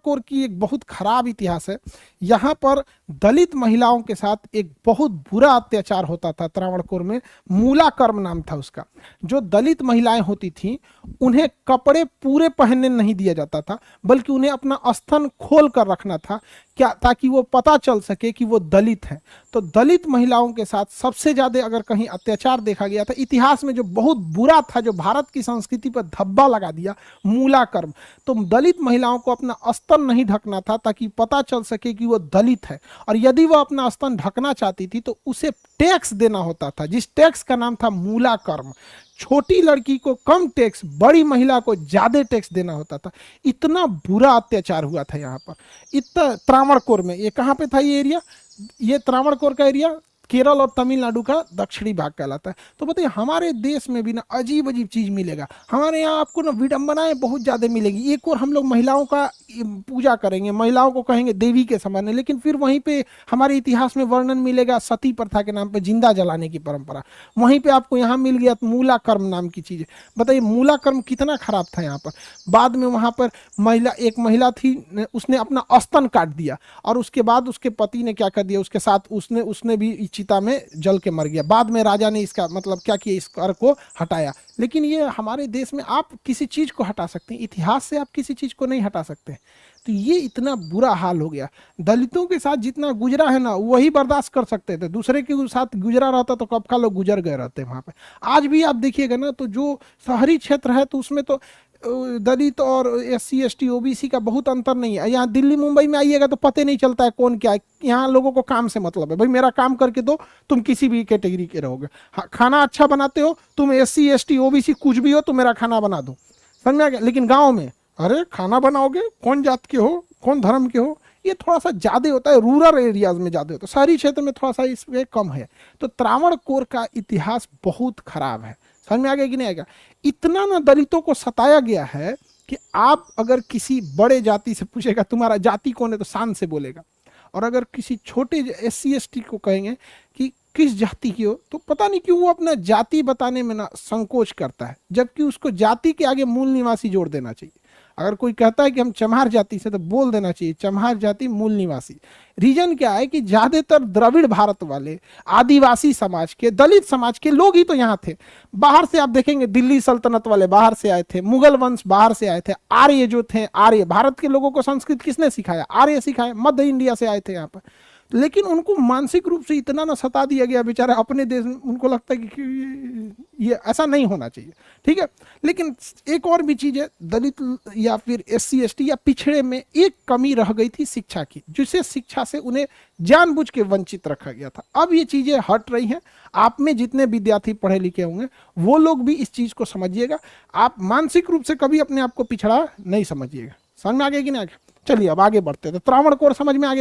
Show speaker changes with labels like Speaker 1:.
Speaker 1: त्रावणकोर की एक बहुत खराब इतिहास है। यहाँ पर दलित महिलाओं के साथ एक बहुत बुरा अत्याचार होता था त्रावणकोर में। मूलाकर्म नाम था उसका। जो दलित महिलाएं होती थीं उन्हें कपड़े पूरे पहनने नहीं दिया जाता था, बल्कि उन्हें अपना स्तन खोल कर रखना था, क्या, ताकि वो पता चल सके कि वो दलित हैं। तो दलित महिलाओं के साथ सबसे ज्यादा अगर कहीं अत्याचार देखा गया था इतिहास में, जो बहुत बुरा था, जो भारत की संस्कृति पर धब्बा लगा दिया, मूलाकर्म। तो दलित महिलाओं को अपना स्तन नहीं ढकना था ताकि पता चल सके कि वो दलित है। और यदि वह अपना स्तन ढकना चाहती थी तो उसे टैक्स देना होता था, जिस टैक्स का नाम था मूलाकर्म। छोटी लड़की को कम टैक्स, बड़ी महिला को ज्यादा टैक्स देना होता था। इतना बुरा अत्याचार हुआ था यहाँ पर। इतना त्रावणकोर में, ये कहाँ पे था ये एरिया? ये त्रावणकोर का एरिया केरल और तमिलनाडु का दक्षिणी भाग कहलाता है। तो बताइए हमारे देश में भी ना अजीब अजीब चीज मिलेगा। हमारे यहाँ आपको ना विडंबनाएं बहुत ज्यादा मिलेगी। एक और हम लोग महिलाओं का पूजा करेंगे, महिलाओं को कहेंगे देवी के समान है, लेकिन फिर वहीं पे हमारे इतिहास में वर्णन मिलेगा सती प्रथा के नाम पे, जिंदा जलाने की परंपरा। वहीं पे आपको यहाँ मिल गया मूलाकर्म नाम की चीज। बताइए मूलाकर्म कितना खराब था यहाँ पर। बाद में वहां पर एक महिला थी, उसने अपना स्तन काट दिया और उसके बाद उसके पति ने क्या कर दिया, उसके साथ उसने भी चिता में जल के मर गया। बाद में राजा ने इसका मतलब क्या किया, इस कर को हटाया। लेकिन ये हमारे देश में आप किसी चीज को हटा सकते हैं, इतिहास से आप किसी चीज को नहीं हटा सकते। तो ये इतना बुरा हाल हो गया। दलितों के साथ जितना गुजरा है ना वही बर्दाश्त कर सकते थे, दूसरे के साथ गुजरा रहता तो कब का लोग गुजर गए रहते वहां पे। आज भी आप देखिएगा ना, तो जो शहरी क्षेत्र है तो उसमें तो दलित और SC ST OBC का बहुत अंतर नहीं है। यहाँ दिल्ली मुंबई में आइएगा तो पता नहीं चलता है कौन क्या है। यहाँ लोगों को काम से मतलब है, भाई मेरा काम करके दो, तुम किसी भी कैटेगरी के रहोगे। खाना अच्छा बनाते हो, तुम SC ST OBC कुछ भी हो, तो मेरा खाना बना दो, समझ में आ गया। लेकिन गाँव में अरे खाना बनाओगे, कौन जात के हो, कौन धर्म के हो, ये थोड़ा सा ज्यादा होता है। रूरल एरियाज में ज्यादा होता है, शहरी क्षेत्र में थोड़ा सा इसमें कम है। तो त्रावणकोर का इतिहास बहुत खराब है। समझ में आ गया कि नहीं आएगा? इतना ना दलितों को सताया गया है कि आप अगर किसी बड़े जाति से पूछेगा तुम्हारा जाति कौन है तो शान से बोलेगा, और अगर किसी छोटे SC ST को कहेंगे कि किस जाति की हो, तो पता नहीं क्यों वो अपना जाति बताने में ना संकोच करता है, जबकि उसको जाति के आगे मूल निवासी जोड़ देना चाहिए। अगर कोई कहता है कि हम चमार जाति से, तो बोल देना चाहिए चमार जाति मूल निवासी। रीजन क्या है कि ज्यादातर द्रविड़ भारत वाले, आदिवासी समाज के, दलित समाज के लोग ही तो यहाँ थे। बाहर से आप देखेंगे दिल्ली सल्तनत वाले बाहर से आए थे, मुगल वंश बाहर से आए थे, आर्य जो थे, आर्य भारत के लोगों को संस्कृत किसने सिखाया? आर्य सिखाया, मध्य इंडिया से आए थे यहाँ पर। लेकिन उनको मानसिक रूप से इतना ना सता दिया गया बेचारा अपने देश में, उनको लगता है कि ये ऐसा नहीं होना चाहिए, ठीक है। लेकिन एक और भी चीज है, दलित या फिर SC ST या पिछड़े में एक कमी रह गई थी शिक्षा की, जिसे शिक्षा से उन्हें जानबूझ के वंचित रखा गया था। अब ये चीजें हट रही हैं। आप में जितने विद्यार्थी पढ़े लिखे होंगे वो लोग भी इस चीज को समझिएगा। आप मानसिक रूप से कभी अपने आप को पिछड़ा नहीं समझिएगा। समझ में आ गया कि नहीं आ गया? चलिए अब आगे बढ़ते हैं। तो त्रावणकोर समझ में आ गया।